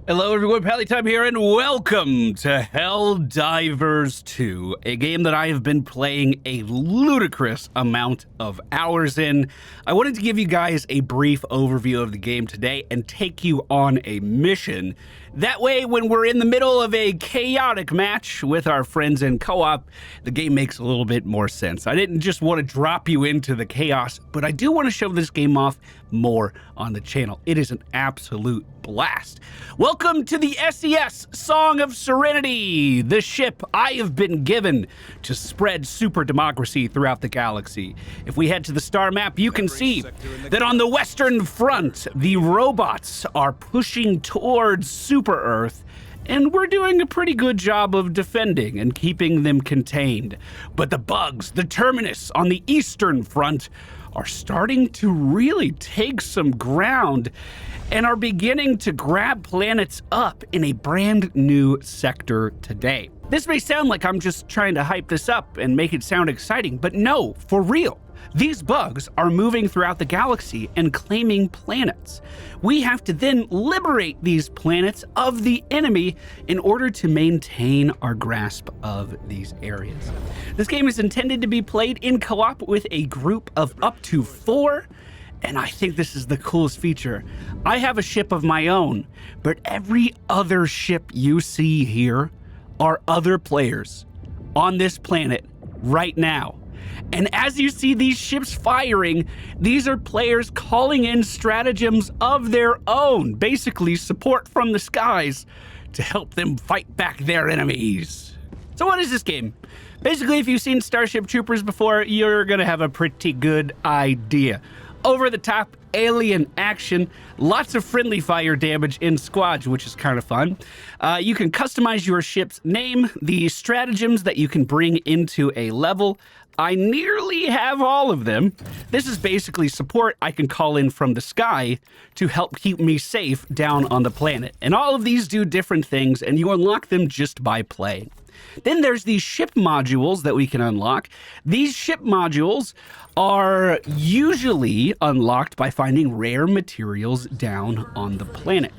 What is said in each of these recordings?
Hello everyone, Pallytime here, and welcome to Helldivers 2, a game that I have been playing a ludicrous amount of hours in. I wanted to give you guys a brief overview of the game today and take you on a mission. That way, when we're in the middle of a chaotic match with our friends in co-op, the game makes a little bit more sense. I didn't just want to drop you into the chaos, but I do want to show this game off more on the channel. It is an absolute blast. Welcome to the SES Song of Serenity, the ship I have been given to spread super democracy throughout the galaxy. If we head to the star map, you can see that on the Western Front, the robots are pushing towards Super Earth, and we're doing a pretty good job of defending and keeping them contained. But the bugs, the Terminus on the Eastern Front, are starting to really take some ground and are beginning to grab planets up in a brand new sector today. This may sound like I'm just trying to hype this up and make it sound exciting, but no, for real. These bugs are moving throughout the galaxy and claiming planets. We have to then liberate these planets of the enemy in order to maintain our grasp of these areas. This game is intended to be played in co-op with a group of up to 4, and I think this is the coolest feature. I have a ship of my own, but every other ship you see here are other players on this planet right now. And as you see these ships firing, these are players calling in stratagems of their own, basically support from the skies to help them fight back their enemies. So what is this game? Basically, if you've seen Starship Troopers before, you're gonna have a pretty good idea. Over-the-top alien action, lots of friendly fire damage in squads, which is kind of fun. You can customize your ship's name, the stratagems that you can bring into a level. I nearly have all of them. This is basically support I can call in from the sky to help keep me safe down on the planet. And all of these do different things, and you unlock them just by playing. Then there's these ship modules that we can unlock. These ship modules are usually unlocked by finding rare materials down on the planet.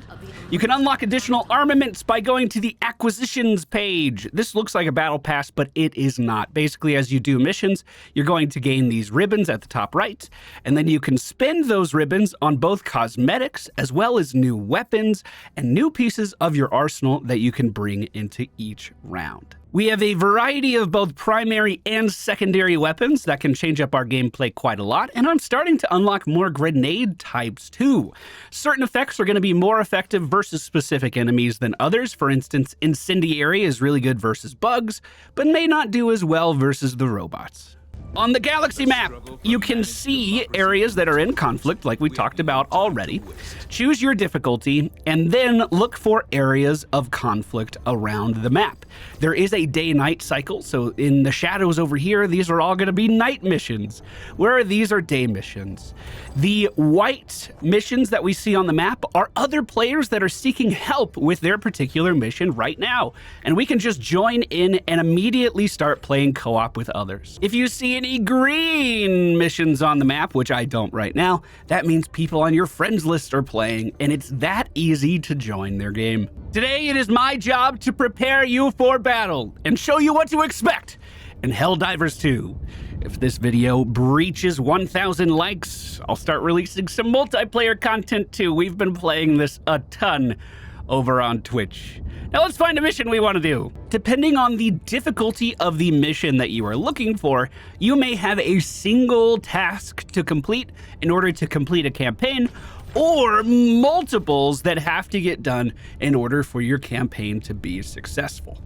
You can unlock additional armaments by going to the acquisitions page. This looks like a battle pass, but it is not. Basically, as you do missions, you're going to gain these ribbons at the top right, and then you can spend those ribbons on both cosmetics as well as new weapons and new pieces of your arsenal that you can bring into each round. We have a variety of both primary and secondary weapons that can change up our gameplay quite a lot, and I'm starting to unlock more grenade types too. Certain effects are going to be more effective versus specific enemies than others. For instance, incendiary is really good versus bugs, but may not do as well versus the robots. On the galaxy map, you can see areas that are in conflict, like we talked about already. Choose your difficulty, and then look for areas of conflict around the map. There is a day-night cycle, so in the shadows over here, these are all going to be night missions, where these are day missions. The white missions that we see on the map are other players that are seeking help with their particular mission right now, and we can just join in and immediately start playing co-op with others. If you see any green missions on the map, which I don't right now, that means people on your friends list are playing, and it's that easy to join their game. Today, it is my job to prepare you for battle and show you what to expect in Helldivers 2. If this video breaches 1,000 likes, I'll start releasing some multiplayer content too. We've been playing this a ton over on Twitch. Now let's find a mission we want to do. Depending on the difficulty of the mission that you are looking for, you may have a single task to complete in order to complete a campaign, or multiples that have to get done in order for your campaign to be successful.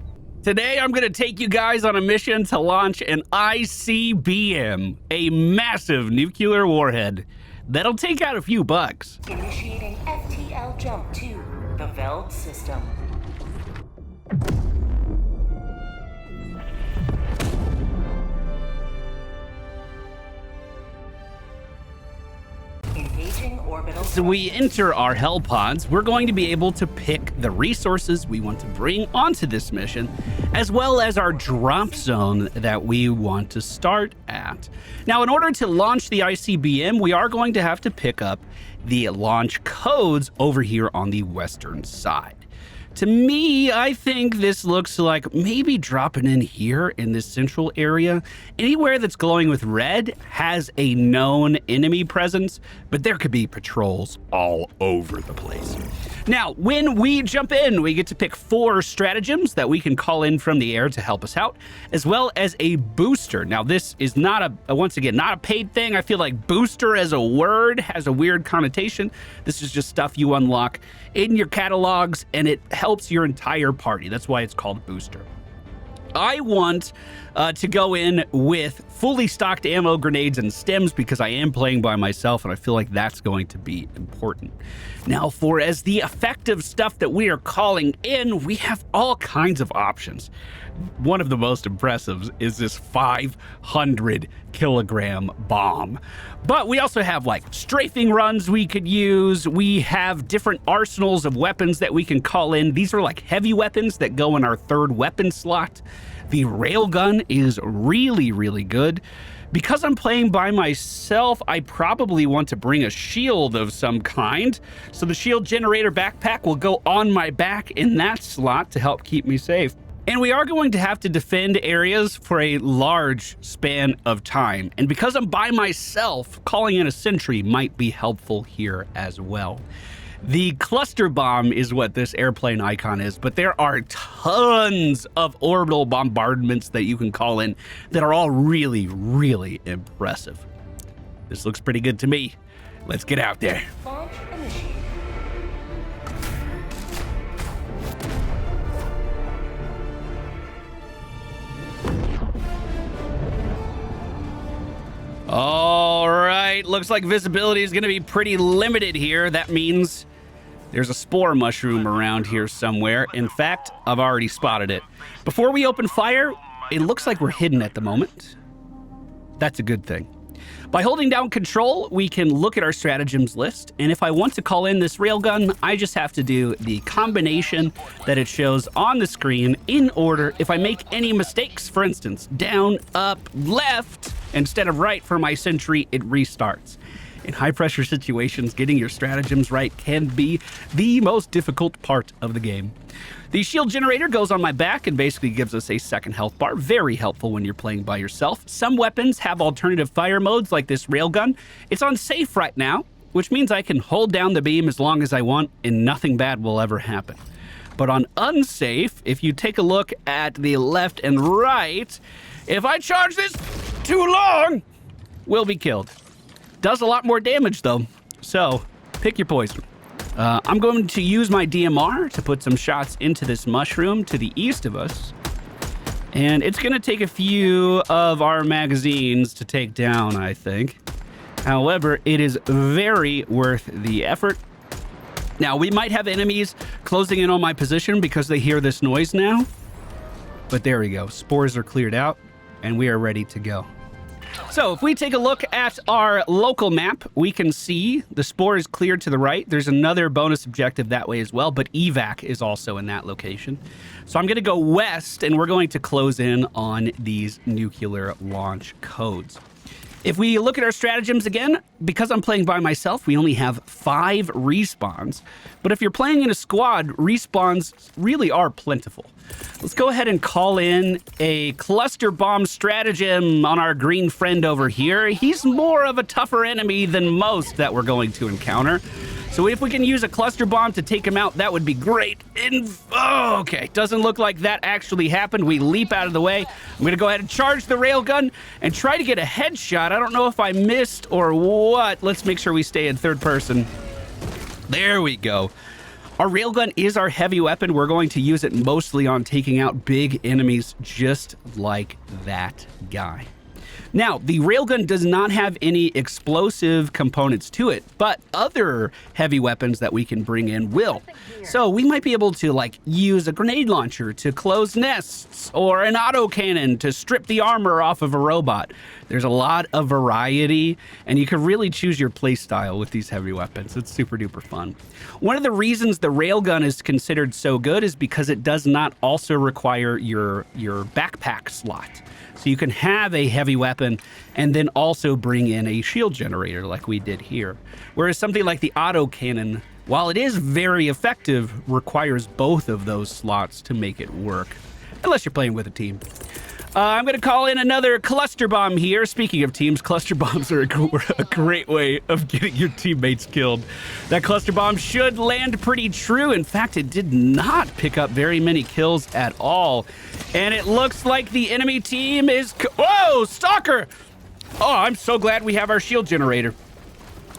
Today, I'm going to take you guys on a mission to launch an ICBM, a massive nuclear warhead that'll take out a few bugs. Initiating FTL jump to the Veld system. Engaging orbital. as we enter our hell pods, we're going to be able to pick the resources we want to bring onto this mission, as well as our drop zone that we want to start at. Now, in order to launch the ICBM, we are going to have to pick up the launch codes over here on the western side. To me, I think this looks like maybe dropping in here in this central area. Anywhere that's glowing with red has a known enemy presence, but there could be patrols all over the place. Now, when we jump in, we get to pick 4 stratagems that we can call in from the air to help us out, as well as a booster. Now, this is not once again, not a paid thing. I feel like booster as a word has a weird connotation. This is just stuff you unlock in your catalogs, and it helps your entire party. That's why it's called booster. I want to go in with fully stocked ammo, grenades, and stems because I am playing by myself, and I feel like that's going to be important. Now, for as the effective stuff that we are calling in, we have all kinds of options. One of the most impressive is this 500 kilogram bomb. But we also have like strafing runs we could use. We have different arsenals of weapons that we can call in. These are like heavy weapons that go in our 3rd weapon slot. The railgun is really, really good. Because I'm playing by myself, I probably want to bring a shield of some kind. So the shield generator backpack will go on my back in that slot to help keep me safe. And we are going to have to defend areas for a large span of time. And because I'm by myself, calling in a sentry might be helpful here as well. The cluster bomb is what this airplane icon is, but there are tons of orbital bombardments that you can call in that are all really, really impressive. This looks pretty good to me. Let's get out there. Launch initiated. All right, looks like visibility is going to be pretty limited here. That means there's a spore mushroom around here somewhere. In fact, I've already spotted it. Before we open fire, it looks like we're hidden at the moment. That's a good thing. By holding down control, we can look at our stratagems list, and if I want to call in this railgun, I just have to do the combination that it shows on the screen in order. If I make any mistakes, for instance, down, up, left, instead of right for my sentry, it restarts. In high-pressure situations, getting your stratagems right can be the most difficult part of the game. The shield generator goes on my back and basically gives us a 2nd health bar. Very helpful when you're playing by yourself. Some weapons have alternative fire modes like this railgun. It's on safe right now, which means I can hold down the beam as long as I want and nothing bad will ever happen. But on unsafe, if you take a look at the left and right, if I charge this too long, we'll be killed. Does a lot more damage though, so pick your poison. I'm going to use my DMR to put some shots into this mushroom to the east of us. And it's going to take a few of our magazines to take down, I think. However, it is very worth the effort. Now, we might have enemies closing in on my position because they hear this noise now. But there we go. Spores are cleared out, and we are ready to go. So if we take a look at our local map, we can see the spore is cleared to the right. There's another bonus objective that way as well, but evac is also in that location. So I'm going to go west, and we're going to close in on these nuclear launch codes. If we look at our stratagems again, because I'm playing by myself, we only have 5 respawns. But if you're playing in a squad, respawns really are plentiful. Let's go ahead and call in a cluster bomb stratagem on our green friend over here. He's more of a tougher enemy than most that we're going to encounter. So if we can use a cluster bomb to take him out, that would be great. Oh, okay, doesn't look like that actually happened. We leap out of the way. I'm gonna go ahead and charge the railgun and try to get a headshot. I don't know if I missed or what. Let's make sure we stay in 3rd person. There we go. Our railgun is our heavy weapon. We're going to use it mostly on taking out big enemies just like that guy. Now, the railgun does not have any explosive components to it, but other heavy weapons that we can bring in will. So we might be able to like use a grenade launcher to close nests or an autocannon to strip the armor off of a robot. There's a lot of variety, and you can really choose your play style with these heavy weapons. It's super duper fun. One of the reasons the railgun is considered so good is because it does not also require your backpack slot. So you can have a heavy weapon and then also bring in a shield generator like we did here. Whereas something like the autocannon, while it is very effective, requires both of those slots to make it work, unless you're playing with a team. I'm going to call in another cluster bomb here. Speaking of teams, cluster bombs are a great way of getting your teammates killed. That cluster bomb should land pretty true. In fact, it did not pick up very many kills at all. And it looks like the enemy team is... Whoa, Stalker! Oh, I'm so glad we have our shield generator.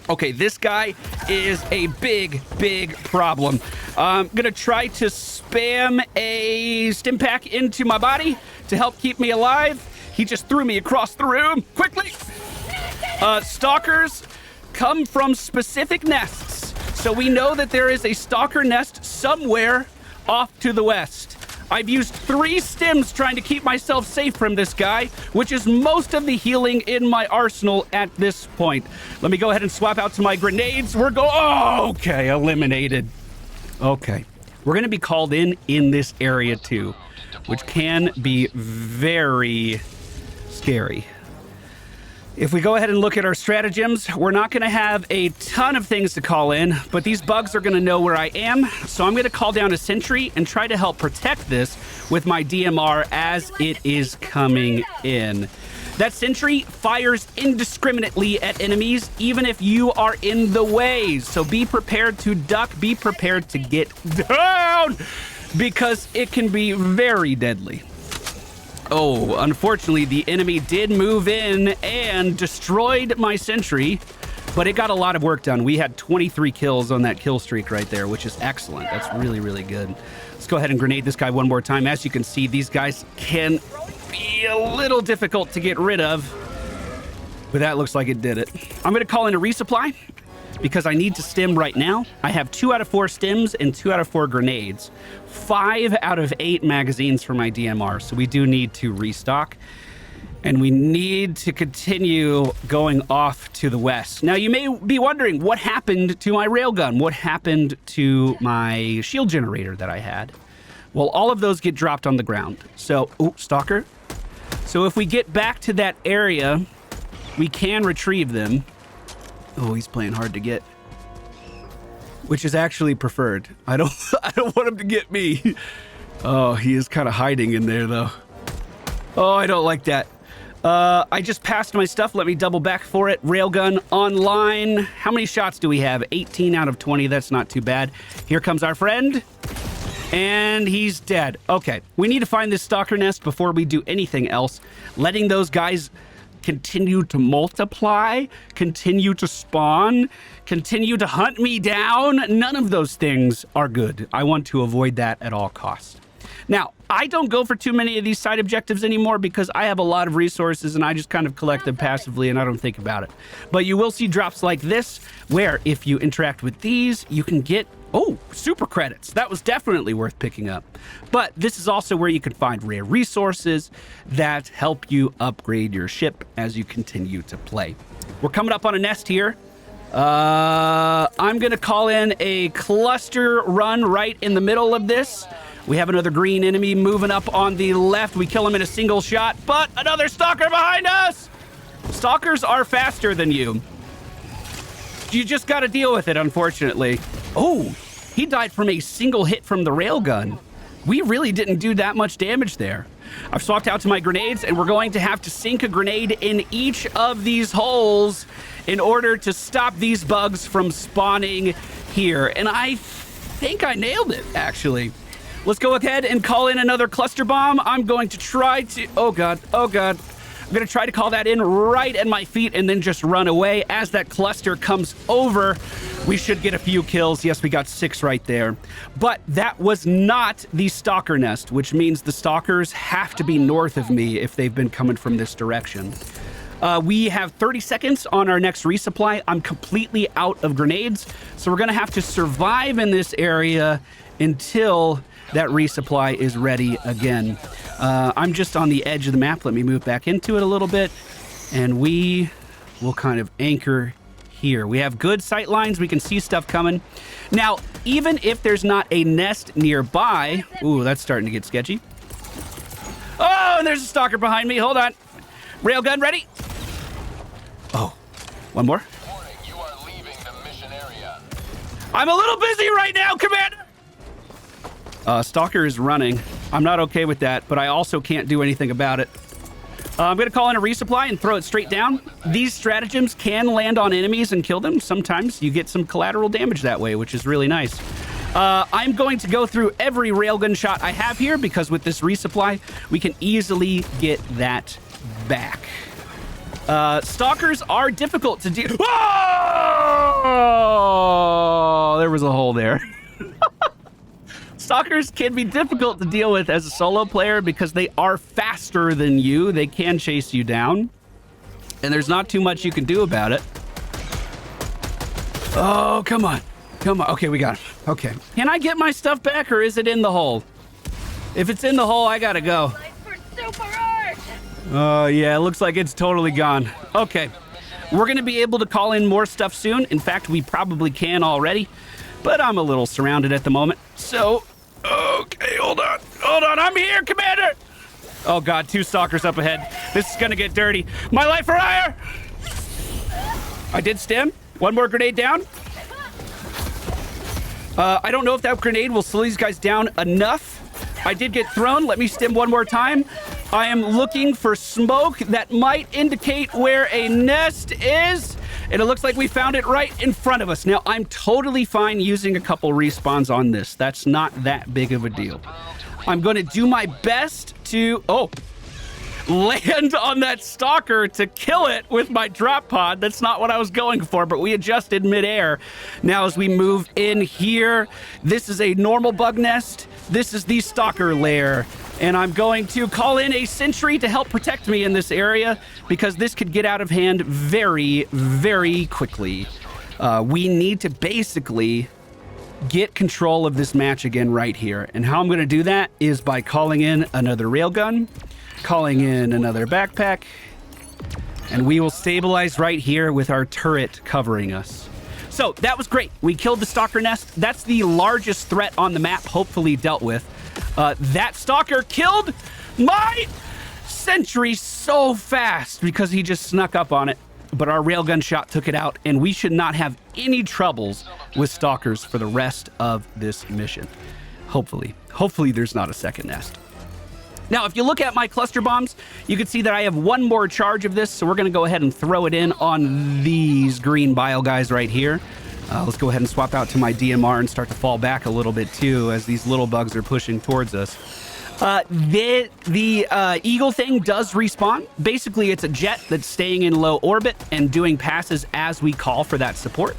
Okay, this guy is a big, big problem. I'm gonna try to spam a stim pack into my body to help keep me alive. He just threw me across the room. Quickly! Stalkers come from specific nests. So we know that there is a stalker nest somewhere off to the west. I've used 3 stims trying to keep myself safe from this guy, which is most of the healing in my arsenal at this point. Let me go ahead and swap out to my grenades. Oh, okay, eliminated. Okay, we're gonna be called in this area too, which can be very scary. If we go ahead and look at our stratagems, we're not going to have a ton of things to call in, but these bugs are going to know where I am. So I'm going to call down a sentry and try to help protect this with my DMR as it is coming in. That sentry fires indiscriminately at enemies, even if you are in the way. So be prepared to duck, be prepared to get down, because it can be very deadly. Oh, unfortunately, the enemy did move in and destroyed my sentry, but it got a lot of work done. We had 23 kills on that kill streak right there, which is excellent. That's really, really good. Let's go ahead and grenade this guy one more time. As you can see, these guys can be a little difficult to get rid of, but that looks like it did it. I'm going to call in a resupply because I need to stim right now. I have 2 out of 4 stims and 2 out of 4 grenades. 5 out of 8 magazines for my DMR, so we do need to restock. And we need to continue going off to the west. Now, you may be wondering, what happened to my railgun? What happened to my shield generator that I had? Well, all of those get dropped on the ground. So, oh, Stalker. So if we get back to that area, we can retrieve them. Oh, he's playing hard to get, which is actually preferred. I don't want him to get me. Oh, he is kind of hiding in there though. Oh, I don't like that. I just passed my stuff. Let me double back for it. Railgun online. How many shots do we have? 18 out of 20. That's not too bad. Here comes our friend. And he's dead. Okay, we need to find this stalker nest before we do anything else. Letting those guys continue to multiply, continue to spawn, continue to hunt me down. None of those things are good. I want to avoid that at all costs. Now, I don't go for too many of these side objectives anymore because I have a lot of resources and I just kind of collect them passively and I don't think about it. But you will see drops like this where if you interact with these, you can get, oh, super credits. That was definitely worth picking up. But this is also where you can find rare resources that help you upgrade your ship as you continue to play. We're coming up on a nest here. I'm going to call in a cluster run right in the middle of this. We have another green enemy moving up on the left. We kill him in a single shot, but another stalker behind us! Stalkers are faster than you. You just got to deal with it, unfortunately. Oh, he died from a single hit from the railgun. We really didn't do that much damage there. I've swapped out to my grenades, and we're going to have to sink a grenade in each of these holes in order to stop these bugs from spawning here. And I think I nailed it, actually. Let's go ahead and call in another cluster bomb. I'm going to try to... Oh, God. Oh, God. I'm going to try to call that in right at my feet and then just run away. As that cluster comes over, we should get a few kills. Yes, we got 6 right there. But that was not the stalker nest, which means the stalkers have to be north of me if they've been coming from this direction. We have 30 seconds on our next resupply. I'm completely out of grenades, so we're going to have to survive in this area until that resupply is ready again. I'm just on the edge of the map. Let me move back into it a little bit, and we will kind of anchor here. We have good sight lines. We can see stuff coming. Now, even if there's not a nest nearby... Ooh, that's starting to get sketchy. Oh, and there's a stalker behind me. Hold on. Railgun ready? Oh, one more. Warning, you are leaving the mission area. I'm a little busy right now, Commander! Stalker is running. I'm not okay with that, but I also can't do anything about it. I'm going to call in a resupply and throw it straight down. These stratagems can land on enemies and kill them. Sometimes you get some collateral damage that way, which is really nice. I'm going to go through every railgun shot I have here because with this resupply, we can easily get that back. Stalkers are difficult to deal... Whoa! There was a hole there. Stalkers can be difficult to deal with as a solo player because they are faster than you. They can chase you down. And there's not too much you can do about it. Oh, come on. Come on. Okay, we got it. Okay. Can I get my stuff back or is it in the hole? If it's in the hole, I gotta go. Oh, yeah, it looks like it's totally gone. Okay. We're gonna be able to call in more stuff soon. In fact, we probably can already. But I'm a little surrounded at the moment. So... Okay, hold on. Hold on. I'm here, Commander. Oh, God. 2 stalkers up ahead. This is going to get dirty. My life for hire. I did stem. 1 more grenade down. I don't know if that grenade will slow these guys down enough. I did get thrown. Let me stem 1 more time. I am looking for smoke that might indicate where a nest is. And it looks like we found it right in front of us. Now, I'm totally fine using a couple respawns on this. That's not that big of a deal. I'm going to do my best to... Oh, land on that stalker to kill it with my drop pod. That's not what I was going for, but we adjusted midair. Now, as we move in here, this is a normal bug nest. This is the stalker lair. And I'm going to call in a sentry to help protect me in this area because this could get out of hand very, very quickly. We need to basically get control of this match again right here. And how I'm going to do that is by calling in another railgun, calling in another backpack, and we will stabilize right here with our turret covering us. So that was great. We killed the stalker nest. That's the largest threat on the map, hopefully dealt with. That stalker killed my sentry so fast because he just snuck up on it. But our railgun shot took it out, and we should not have any troubles with stalkers for the rest of this mission. Hopefully. Hopefully there's not a second nest. Now, if you look at my cluster bombs, you can see that I have 1 more charge of this, so we're going to go ahead and throw it in on these green bile guys right here. Let's go ahead and swap out to my DMR and start to fall back a little bit too as these little bugs are pushing towards us. The Eagle thing does respawn. Basically, it's a jet that's staying in low orbit and doing passes as we call for that support.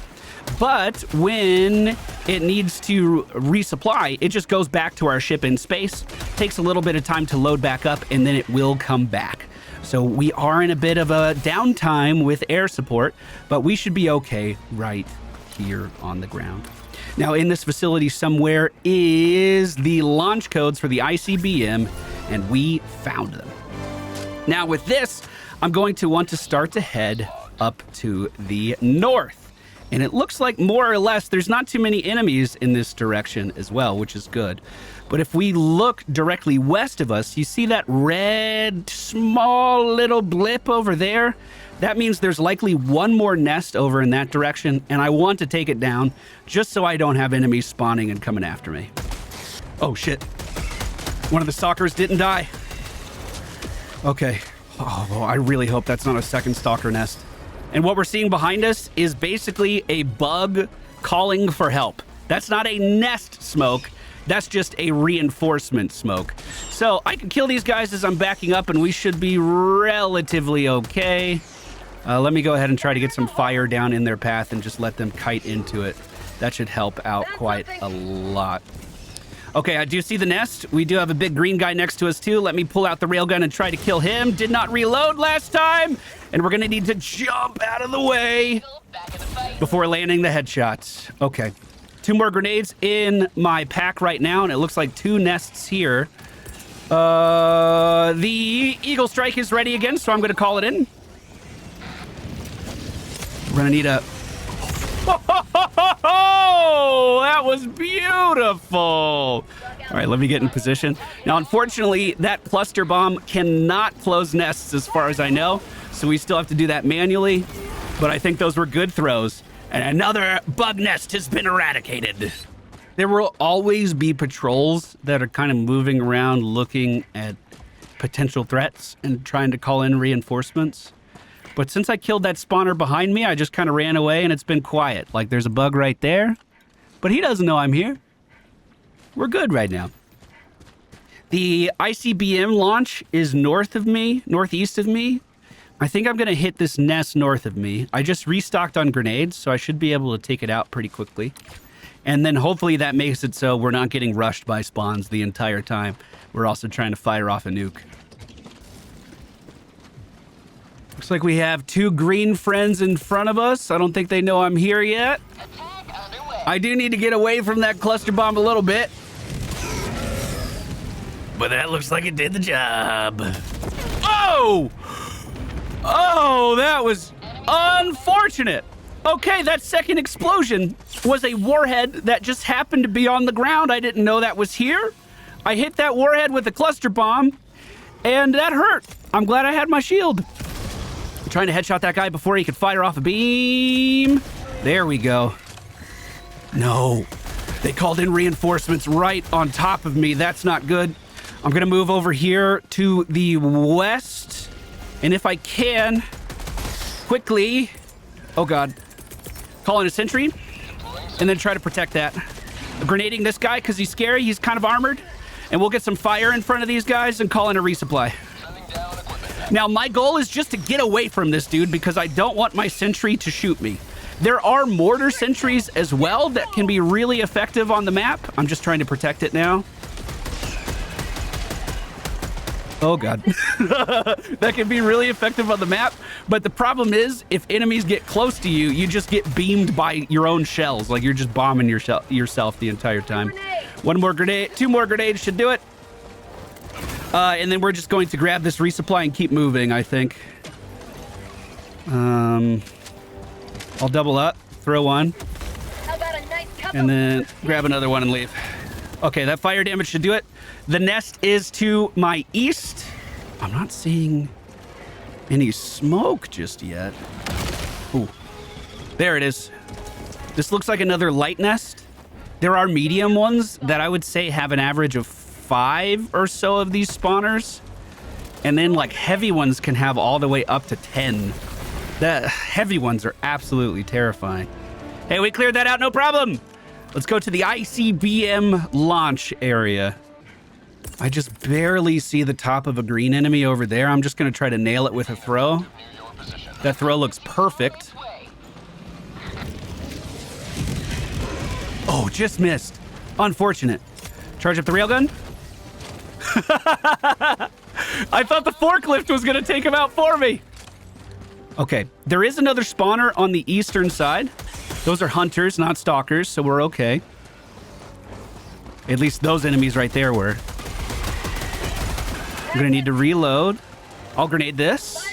But when it needs to resupply, it just goes back to our ship in space, takes a little bit of time to load back up, and then it will come back. So we are in a bit of a downtime with air support, but we should be okay right here on the ground. Now, in this facility somewhere is the launch codes for the ICBM, and we found them. Now, with this, I'm going to want to start to head up to the north. And it looks like more or less there's not too many enemies in this direction as well, which is good. But if we look directly west of us, you see that red small little blip over there? That means there's likely 1 more nest over in that direction, and I want to take it down just so I don't have enemies spawning and coming after me. Oh, shit. One of the stalkers didn't die. Okay. Oh, I really hope that's not a second stalker nest. And what we're seeing behind us is basically a bug calling for help. That's not a nest smoke. That's just a reinforcement smoke. So I can kill these guys as I'm backing up, and we should be relatively okay. Let me go ahead and try to get some fire down in their path and just let them kite into it. That should help out quite a lot. Okay, I do see the nest. We do have a big green guy next to us too. Let me pull out the railgun and try to kill him. Did not reload last time. And we're gonna need to jump out of the way before landing the headshots. Okay. 2 more grenades in my pack right now, and it looks like 2 nests here. The Eagle Strike is ready again, so I'm gonna call it in. We're gonna need a... Oh, that was beautiful. All right, let me get in position. Now, unfortunately, that cluster bomb cannot close nests as far as I know, so we still have to do that manually, but I think those were good throws. And another bug nest has been eradicated. There will always be patrols that are kind of moving around looking at potential threats and trying to call in reinforcements. But since I killed that spawner behind me, I just kind of ran away and it's been quiet. Like there's a bug right there, but he doesn't know I'm here. We're good right now. The ICBM launch is north of me, northeast of me. I think I'm going to hit this nest north of me. I just restocked on grenades, so I should be able to take it out pretty quickly. And then hopefully that makes it so we're not getting rushed by spawns the entire time. We're also trying to fire off a nuke. Looks like we have 2 green friends in front of us. I don't think they know I'm here yet. I do need to get away from that cluster bomb a little bit. But that looks like it did the job. Oh! Oh, that was unfortunate. Okay, that second explosion was a warhead that just happened to be on the ground. I didn't know that was here. I hit that warhead with a cluster bomb, and that hurt. I'm glad I had my shield. I'm trying to headshot that guy before he could fire off a beam. There we go. No, they called in reinforcements right on top of me. That's not good. I'm gonna move over here to the west, and if I can, quickly, oh God, call in a sentry, and then try to protect that. Grenading this guy because he's scary, he's kind of armored, and we'll get some fire in front of these guys and call in a resupply. Now, my goal is just to get away from this dude because I don't want my sentry to shoot me. There are mortar sentries as well that can be really effective on the map. I'm just trying to protect it now. Oh God. That can be really effective on the map, but the problem is if enemies get close to you, you just get beamed by your own shells. Like you're just bombing yourself the entire time. 1 more grenade, 2 more grenades should do it. And then we're just going to grab this resupply and keep moving, I think. I'll double up, throw one, and then grab another one and leave. Okay, that fire damage should do it. The nest is to my east. I'm not seeing any smoke just yet. Ooh, there it is. This looks like another light nest. There are medium ones that I would say have an average of 5 or so of these spawners. And then like heavy ones can have all the way up to 10. The heavy ones are absolutely terrifying. Hey, we cleared that out, no problem. Let's go to the ICBM launch area. I just barely see the top of a green enemy over there. I'm just going to try to nail it with a throw. That throw looks perfect. Oh, just missed. Unfortunate. Charge up the railgun. I thought the forklift was going to take him out for me. Okay, there is another spawner on the eastern side. Those are hunters, not stalkers, so we're okay. At least those enemies right there were. I'm gonna need to reload. I'll grenade this.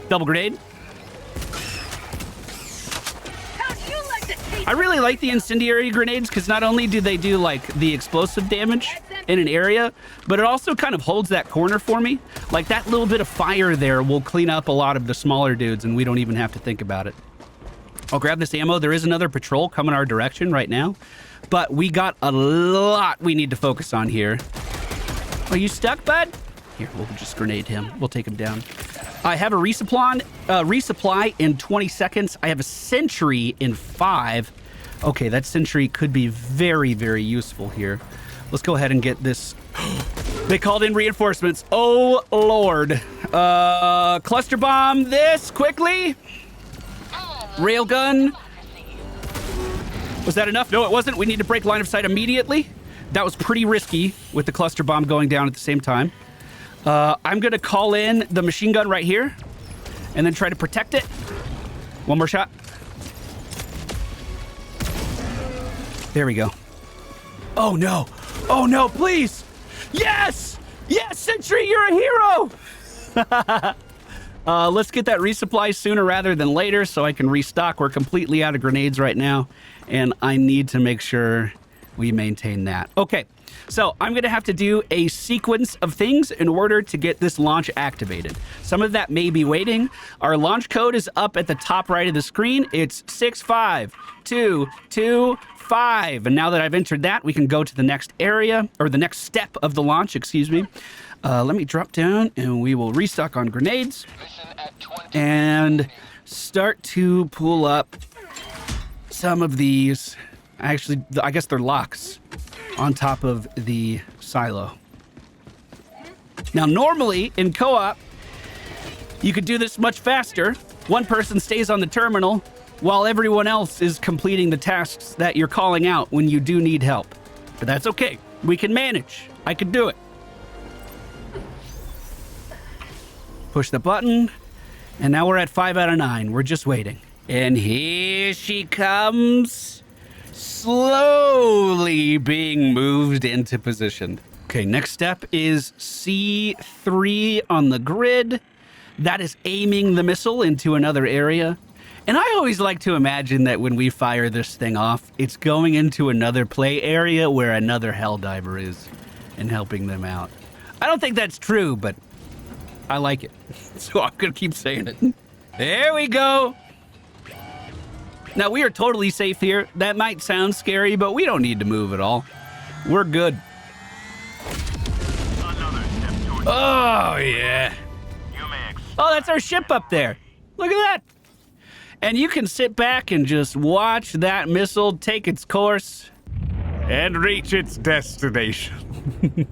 Double grenade. I really like the incendiary grenades because not only do they do like the explosive damage in an area, but it also kind of holds that corner for me. Like that little bit of fire there will clean up a lot of the smaller dudes and we don't even have to think about it. I'll grab this ammo. There is another patrol coming our direction right now, but we got a lot we need to focus on here. Are you stuck, bud? Here, we'll just grenade him. We'll take him down. I have a resupply in 20 seconds. I have a sentry in 5. Okay, that sentry could be very, very useful here. Let's go ahead and get this. They called in reinforcements. Oh, Lord. Cluster bomb this quickly. Railgun. Was that enough? No, it wasn't. We need to break line of sight immediately. That was pretty risky with the cluster bomb going down at the same time. I'm going to call in the machine gun right here and then try to protect it. One more shot. There we go. Oh, no. Oh, no, please. Yes. Yes, Sentry, you're a hero. Let's get that resupply sooner rather than later so I can restock. We're completely out of grenades right now, and I need to make sure we maintain that. Okay, so I'm going to have to do a sequence of things in order to get this launch activated. Some of that may be waiting. Our launch code is up at the top right of the screen. It's 65225. And now that I've entered that, we can go to the next area, or the next step of the launch, excuse me. Let me drop down and we will restock on grenades and start to pull up some of these. Actually, I guess they're locks on top of the silo. Now, normally in co-op, you could do this much faster. One person stays on the terminal while everyone else is completing the tasks that you're calling out when you do need help. But that's okay. We can manage. I can do it. Push the button, and now we're at 5 out of 9. We're just waiting. And here she comes, slowly being moved into position. Okay, next step is C3 on the grid. That is aiming the missile into another area. And I always like to imagine that when we fire this thing off, it's going into another play area where another Helldiver is and helping them out. I don't think that's true, but I like it. So I'm going to keep saying it. There we go. Now, we are totally safe here. That might sound scary, but we don't need to move at all. We're good. Oh, yeah. Oh, that's our ship up there. Look at that. And you can sit back and just watch that missile take its course and reach its destination.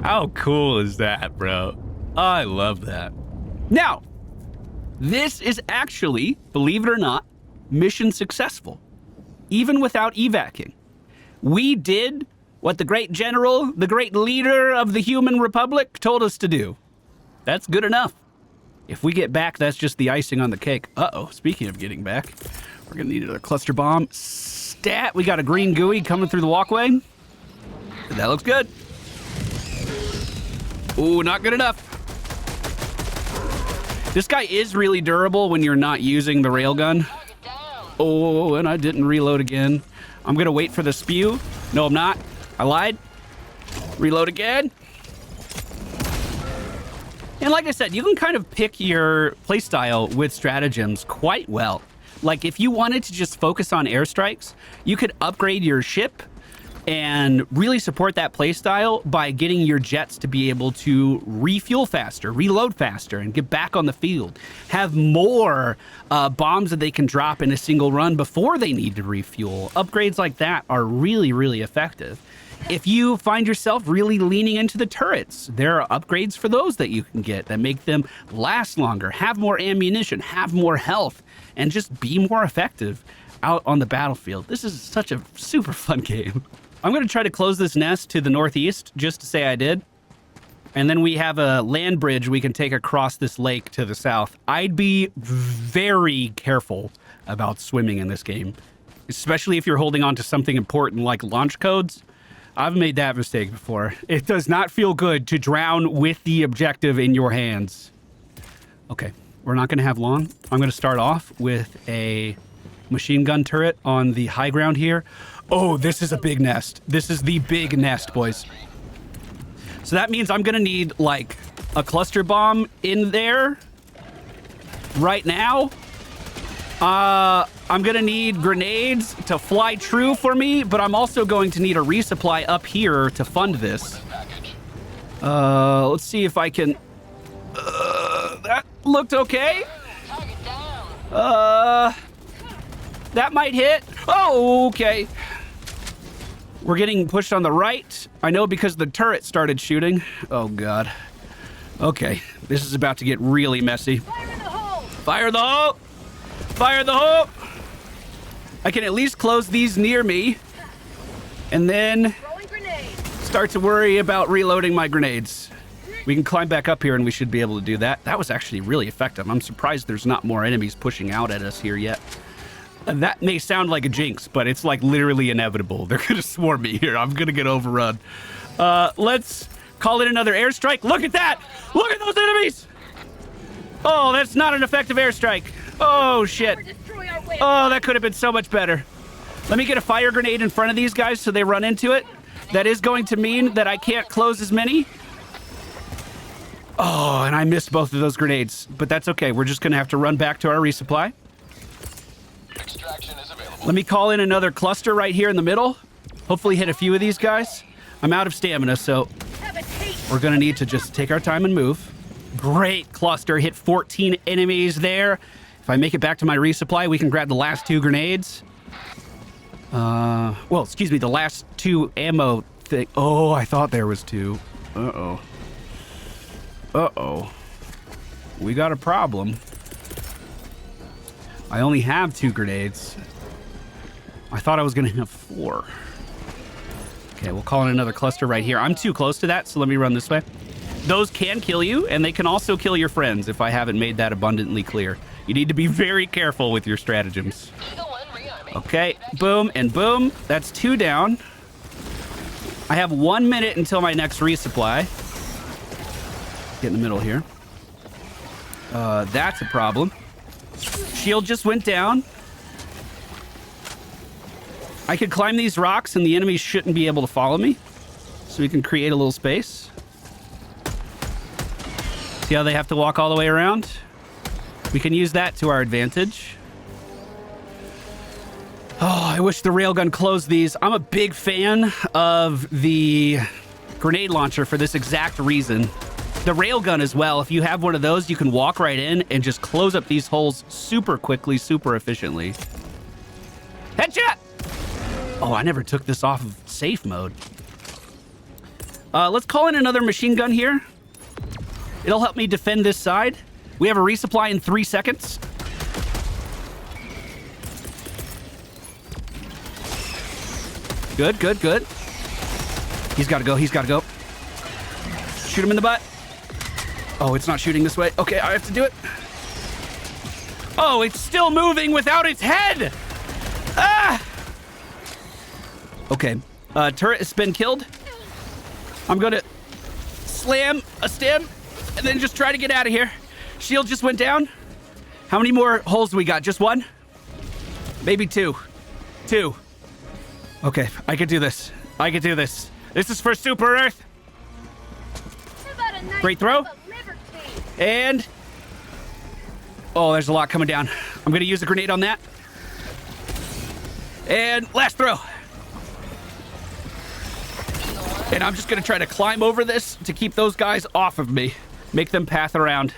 How cool is that, bro? I love that. Now, this is actually, believe it or not, mission successful, even without evacing. We did what the great general, the great leader of the human republic told us to do. That's good enough. If we get back, that's just the icing on the cake. Uh-oh, speaking of getting back, we're gonna need another cluster bomb. Stat, we got a green gooey coming through the walkway. That looks good. Ooh, not good enough. This guy is really durable when you're not using the railgun. Oh, and I didn't reload again. I'm gonna wait for the spew. No, I'm not. I lied. Reload again. And like I said, you can kind of pick your playstyle with stratagems quite well. Like if you wanted to just focus on airstrikes, you could upgrade your ship and really support that playstyle by getting your jets to be able to refuel faster, reload faster, and get back on the field. Have more bombs that they can drop in a single run before they need to refuel. Upgrades like that are really, really effective. If you find yourself really leaning into the turrets, there are upgrades for those that you can get that make them last longer, have more ammunition, have more health, and just be more effective out on the battlefield. This is such a super fun game. I'm going to try to close this nest to the northeast just to say I did. And then we have a land bridge we can take across this lake to the south. I'd be very careful about swimming in this game, especially if you're holding on to something important like launch codes. I've made that mistake before. It does not feel good to drown with the objective in your hands. Okay, we're not going to have long. I'm going to start off with a machine gun turret on the high ground here. Oh, this is a big nest. This is the big nest, boys. So that means I'm going to need, like, a cluster bomb in there right now. I'm going to need grenades to fly true for me, but I'm also going to need a resupply up here to fund this. Let's see if I can... that looked okay. That might hit. Oh, okay. We're getting pushed on the right. I know because the turret started shooting. Oh, God. Okay, this is about to get really messy. Fire in the hole! Fire in the hole! Fire the hole. I can at least close these near me. And then start to worry about reloading my grenades. We can climb back up here and we should be able to do that. That was actually really effective. I'm surprised there's not more enemies pushing out at us here yet. That may sound like a jinx, but it's like literally inevitable. They're gonna swarm me here. I'm gonna get overrun. Let's call it another airstrike. Look at that! Look at those enemies! Oh, that's not an effective airstrike. Oh, shit. Oh, that could have been so much better. Let me get a fire grenade in front of these guys so they run into it. That is going to mean that I can't close as many. Oh, and I missed both of those grenades, but that's okay. We're just gonna have to run back to our resupply. Extraction is available. Let me call in another cluster right here in the middle. Hopefully hit a few of these guys. I'm out of stamina, so we're gonna need to just take our time and move. Great cluster, hit 14 enemies there. If I make it back to my resupply, we can grab the last 2 grenades. Well, excuse me, the last 2 ammo thing. Oh, I thought there was 2. Uh-oh. Uh-oh. We got a problem. I only have 2 grenades. I thought I was gonna have 4. Okay, we'll call in another cluster right here. I'm too close to that, so let me run this way. Those can kill you, and they can also kill your friends if I haven't made that abundantly clear. You need to be very careful with your stratagems. Okay, boom and boom. That's 2 down. I have 1 minute until my next resupply. Get in the middle here. That's a problem. Shield just went down. I could climb these rocks and the enemies shouldn't be able to follow me. So we can create a little space. See how they have to walk all the way around? We can use that to our advantage. Oh, I wish the railgun closed these. I'm a big fan of the grenade launcher for this exact reason. The railgun as well. If you have one of those, you can walk right in and just close up these holes super quickly, super efficiently. Headshot! Oh, I never took this off of safe mode. Let's call in another machine gun here. It'll help me defend this side. We have a resupply in 3 seconds. Good, good, good. He's got to go. He's got to go. Shoot him in the butt. Oh, it's not shooting this way. Okay, I have to do it. Oh, it's still moving without its head. Ah! Okay, turret has been killed. I'm gonna slam a stem and then just try to get out of here. Shield just went down. How many more holes do we got? Just 1? Maybe 2. 2. Okay, I can do this. I can do this. This is for Super Earth. Great throw. And... oh, there's a lot coming down. I'm going to use a grenade on that. And last throw. And I'm just going to try to climb over this to keep those guys off of me. Make them path around.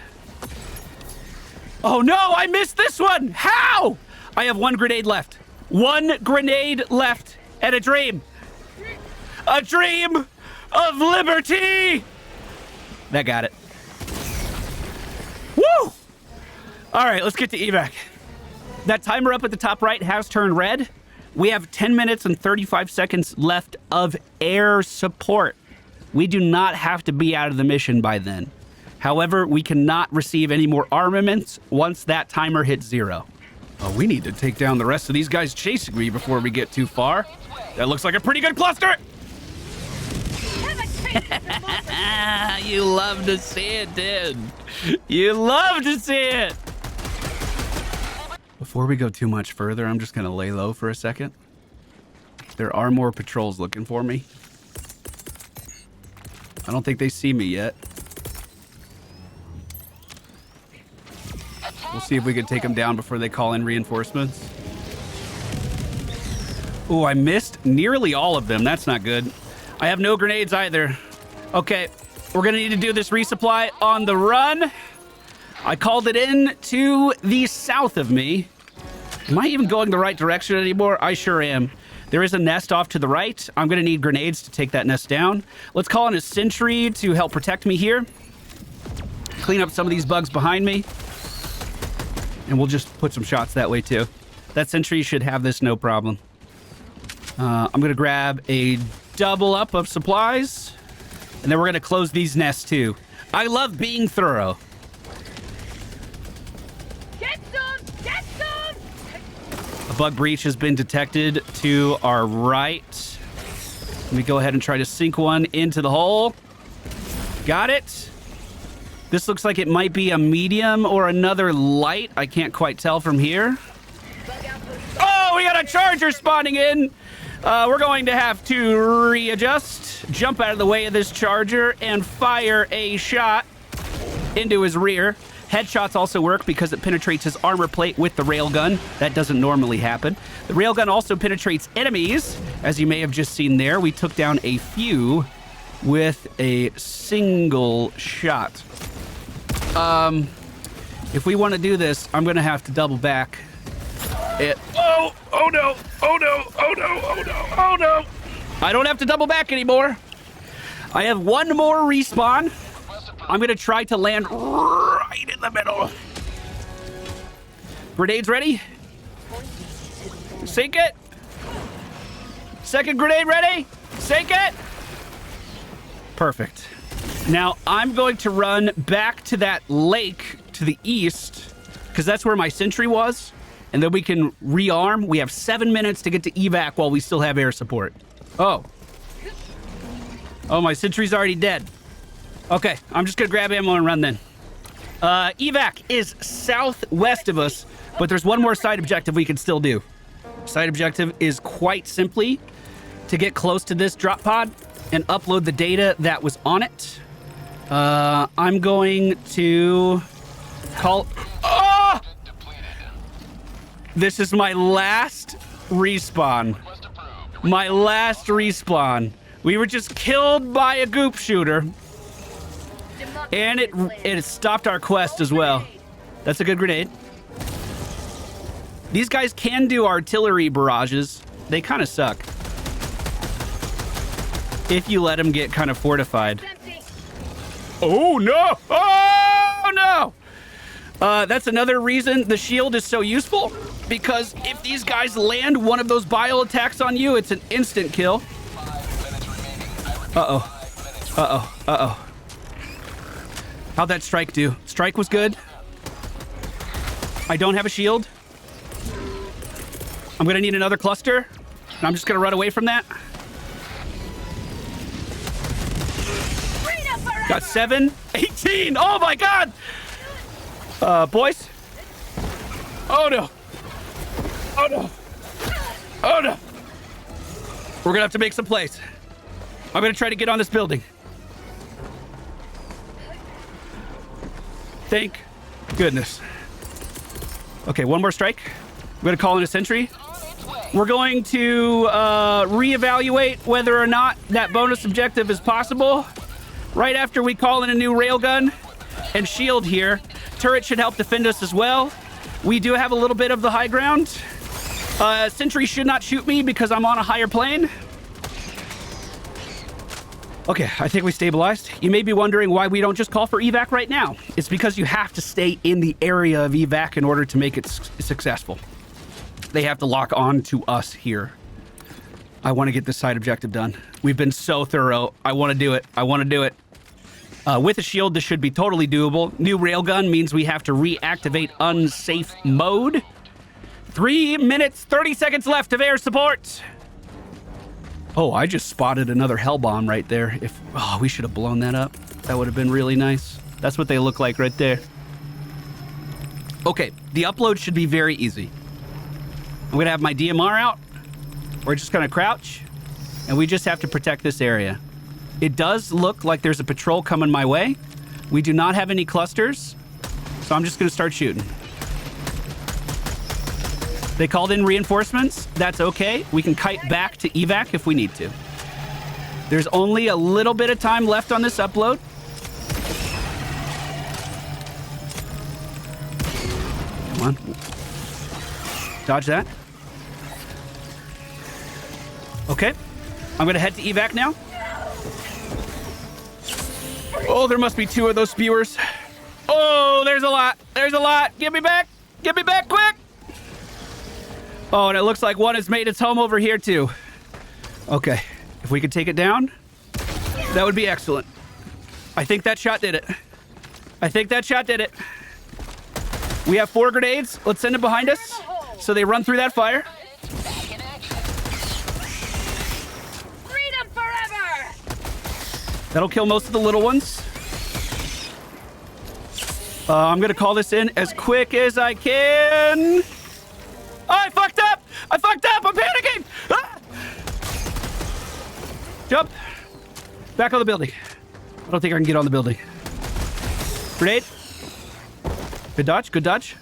Oh no, I missed this one. How? I have 1 grenade left. 1 grenade left. And a dream. A dream of liberty. That got it. Woo! All right, let's get to evac. That timer up at the top right has turned red. We have 10 minutes and 35 seconds left of air support. We do not have to be out of the mission by then. However, we cannot receive any more armaments once that timer hits 0. Oh, we need to take down the rest of these guys chasing me before we get too far. That looks like a pretty good cluster. You love to see it, dude. You love to see it. Before we go too much further, I'm just going to lay low for a second. There are more patrols looking for me. I don't think they see me yet. We'll see if we can take them down before they call in reinforcements. Oh, I missed nearly all of them. That's not good. I have no grenades either. Okay, we're going to need to do this resupply on the run. I called it in to the south of me. Am I even going the right direction anymore? I sure am. There is a nest off to the right. I'm going to need grenades to take that nest down. Let's call in a sentry to help protect me here. Clean up some of these bugs behind me. And we'll just put some shots that way too. That sentry should have this no problem. I'm going to grab a double up of supplies. And then we're going to close these nests too. I love being thorough. Get some! Get some! A bug breach has been detected to our right. Let me go ahead and try to sink one into the hole. Got it. This looks like it might be a medium or another light. I can't quite tell from here. Oh, we got a charger spawning in. We're going to have to readjust, jump out of the way of this charger, and fire a shot into his rear. Headshots also work because it penetrates his armor plate with the railgun. That doesn't normally happen. The railgun also penetrates enemies, as you may have just seen there. We took down a few with a single shot. If we want to do this, I'm going to have to double back. Oh no, oh no, oh no, oh no, oh no. I don't have to double back anymore. I have one more respawn. I'm going to try to land right in the middle. Grenades ready? Sink it. Second grenade ready? Sink it. Perfect. Now I'm going to run back to that lake to the east because that's where my sentry was. And then we can rearm. We have 7 minutes to get to evac while we still have air support. Oh, my sentry's already dead. Okay, I'm just gonna grab ammo and run then. Evac is southwest of us, but there's one more side objective we can still do. Side objective is quite simply to get close to this drop pod and upload the data that was on it. I'm going to call... Oh! This is my last respawn. My last respawn. We were just killed by a goop shooter. And it stopped our quest as well. That's a good grenade. These guys can do artillery barrages. They kind of suck. If you let them get kind of fortified. Oh, no! Oh, no! That's another reason the shield is so useful. Because if these guys land one of those bile attacks on you, it's an instant kill. Uh-oh. Uh-oh. Uh-oh. How'd that strike do? Strike was good. I don't have a shield. I'm gonna need another cluster. And I'm just gonna run away from that. Got 7, 18. Oh my God. Boys. Oh no. Oh no. Oh no. We're gonna have to make some plays. I'm gonna try to get on this building. Thank goodness. Okay, one more strike. I'm gonna call in a sentry. We're going to reevaluate whether or not that bonus objective is possible. Right after we call in a new railgun and shield here. Turret should help defend us as well. We do have a little bit of the high ground. Sentry should not shoot me because I'm on a higher plane. Okay, I think we stabilized. You may be wondering why we don't just call for evac right now. It's because you have to stay in the area of evac in order to make it successful. They have to lock on to us here. I want to get this side objective done. We've been so thorough. I want to do it. I want to do it. With a shield, this should be totally doable. New railgun means we have to reactivate unsafe mode. 3 minutes, 30 seconds left of air support. Oh, I just spotted another hell bomb right there. We should have blown that up. That would have been really nice. That's what they look like right there. Okay, the upload should be very easy. I'm going to have my DMR out. We're just going to crouch, and we just have to protect this area. It does look like there's a patrol coming my way. We do not have any clusters, so I'm just going to start shooting. They called in reinforcements. That's okay. We can kite back to evac if we need to. There's only a little bit of time left on this upload. Come on. Dodge that. Okay. I'm going to head to evac now. Oh, there must be 2 of those spewers. Oh, there's a lot. There's a lot. Give me back. Get me back quick! Oh, and it looks like one has made its home over here, too. Okay. If we could take it down, that would be excellent. I think that shot did it. I think that shot did it. We have 4 grenades. Let's send them behind us so they run through that fire. Freedom forever! That'll kill most of the little ones. I'm going to call this in as quick as I can. Oh, I fucked up! I fucked up! I'm panicking! Ah! Jump. Back on the building. I don't think I can get on the building. Grenade. Good dodge, good dodge.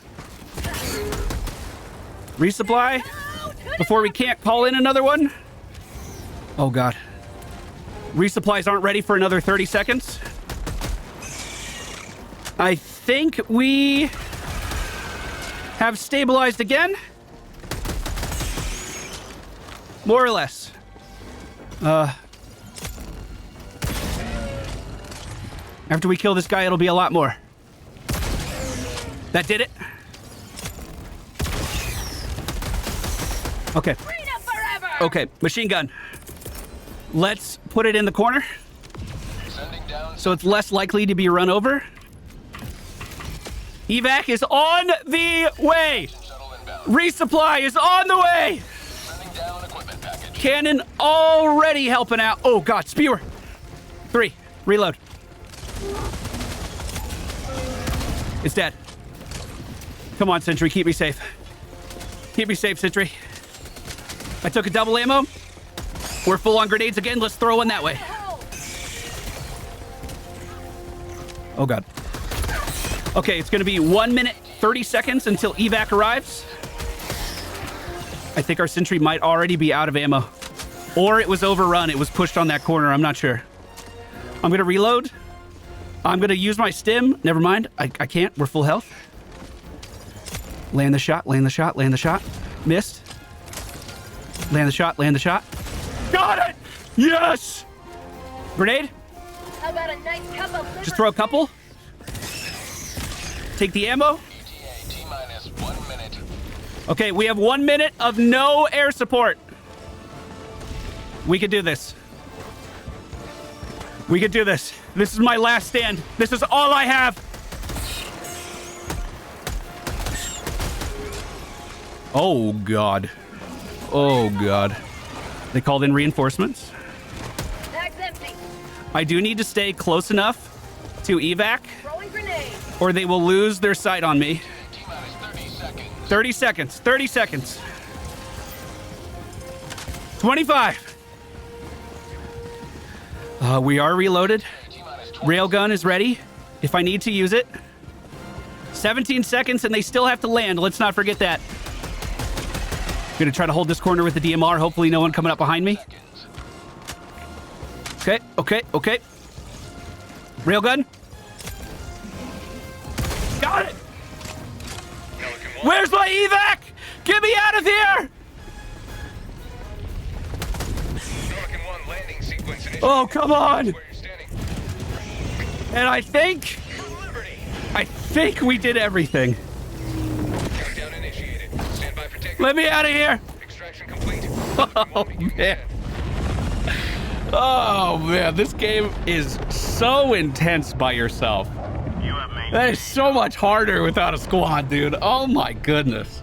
Resupply before we can't call in another one. Oh, God. Resupplies aren't ready for another 30 seconds. I think we have stabilized again. More or less. After we kill this guy, it'll be a lot more. That did it. Okay. Freedom forever! Okay, machine gun. Let's put it in the corner Sending down. so it's less likely to be run over. Evac is on the way. Shuttle inbound. Resupply is on the way. Sending down equipment package. Cannon already helping out. Oh, God, spewer. 3, reload. It's dead. Come on, Sentry, keep me safe. Keep me safe, Sentry. I took a double ammo. We're full on grenades again. Let's throw one that way. Oh, God. Okay, it's going to be 1 minute, 30 seconds until evac arrives. I think our Sentry might already be out of ammo. Or it was overrun. It was pushed on that corner. I'm not sure. I'm going to reload. I'm going to use my stim. Never mind. I can't. We're full health. Land the shot, land the shot, land the shot. Missed. Land the shot, land the shot. Got it! Yes! Grenade? How about a nice cup of liver? Just throw a couple. Take the ammo. ETA T-minus 1 minute. Okay, we have 1 minute of no air support. We can do this. We can do this. This is my last stand. This is all I have. Oh, God. Oh, God. They called in reinforcements. Bag's empty. I do need to stay close enough to evac, Throwing grenade. or they will lose their sight on me. T-minus 30 seconds. 30 seconds. 30 seconds. 25. We are reloaded. T-minus 20. Railgun is ready if I need to use it. 17 seconds and they still have to land. Let's not forget that. Gonna try to hold this corner with the DMR. Hopefully no one coming up behind me. Seconds. Okay, okay, okay. Railgun. Got it! Where's my evac? Get me out of here! Pelican 1 landing sequence initiated. Oh, come on! Where you're standing. And I think we did everything. Countdown initiated. Stand by for takeoff. Let me out of here! Extraction complete. Oh, man. Oh, man. This game is so intense by yourself. That is so much harder without a squad, dude. Oh, my goodness.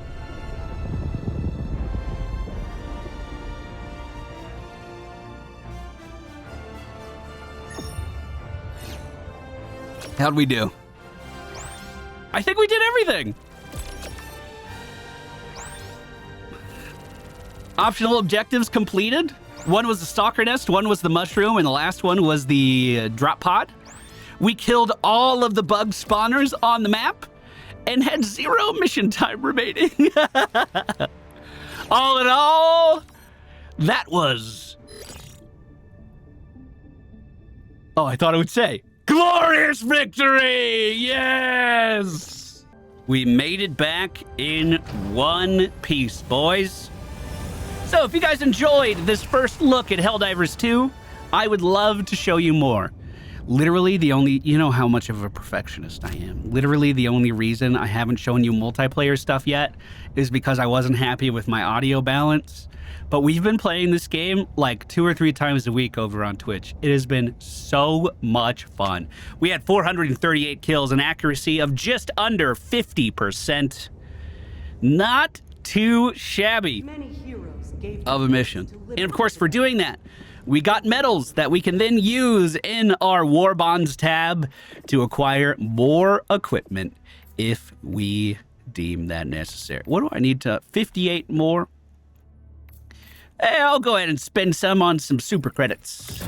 How'd we do? I think we did everything. Optional objectives completed. One was the stalker nest, one was the mushroom, and the last one was the drop pod. We killed all of the bug spawners on the map and had 0 mission time remaining. All in all, that was... Oh, I thought it would say, glorious victory! Yes! We made it back in one piece, boys. So if you guys enjoyed this first look at Helldivers 2, I would love to show you more. Literally the only, you know how much of a perfectionist I am. Literally the only reason I haven't shown you multiplayer stuff yet is because I wasn't happy with my audio balance. But we've been playing this game like 2 or 3 times a week over on Twitch. It has been so much fun. We had 438 kills, an accuracy of just under 50%. Not too shabby of a mission. And of course, for doing that, we got medals that we can then use in our War Bonds tab to acquire more equipment if we deem that necessary. What do I need to 58 more? Hey, I'll go ahead and spend some on some super credits.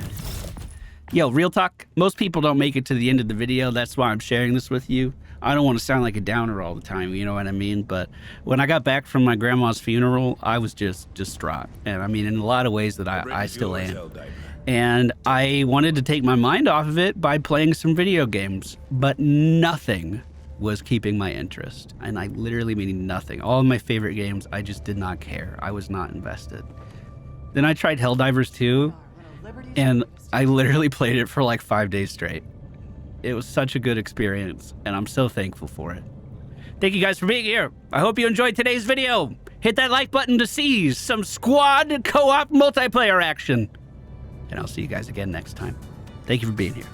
Yo, real talk, most people don't make it to the end of the video. That's why I'm sharing this with you. I don't want to sound like a downer all the time, you know what I mean? But when I got back from my grandma's funeral, I was just distraught. And I mean, in a lot of ways that I still am. And I wanted to take my mind off of it by playing some video games, but nothing was keeping my interest. And I literally mean nothing. All of my favorite games, I just did not care. I was not invested. Then I tried Helldivers 2, and I literally played it for like 5 days straight. It was such a good experience, and I'm so thankful for it. Thank you guys for being here. I hope you enjoyed today's video. Hit that like button to see some squad co-op multiplayer action. And I'll see you guys again next time. Thank you for being here.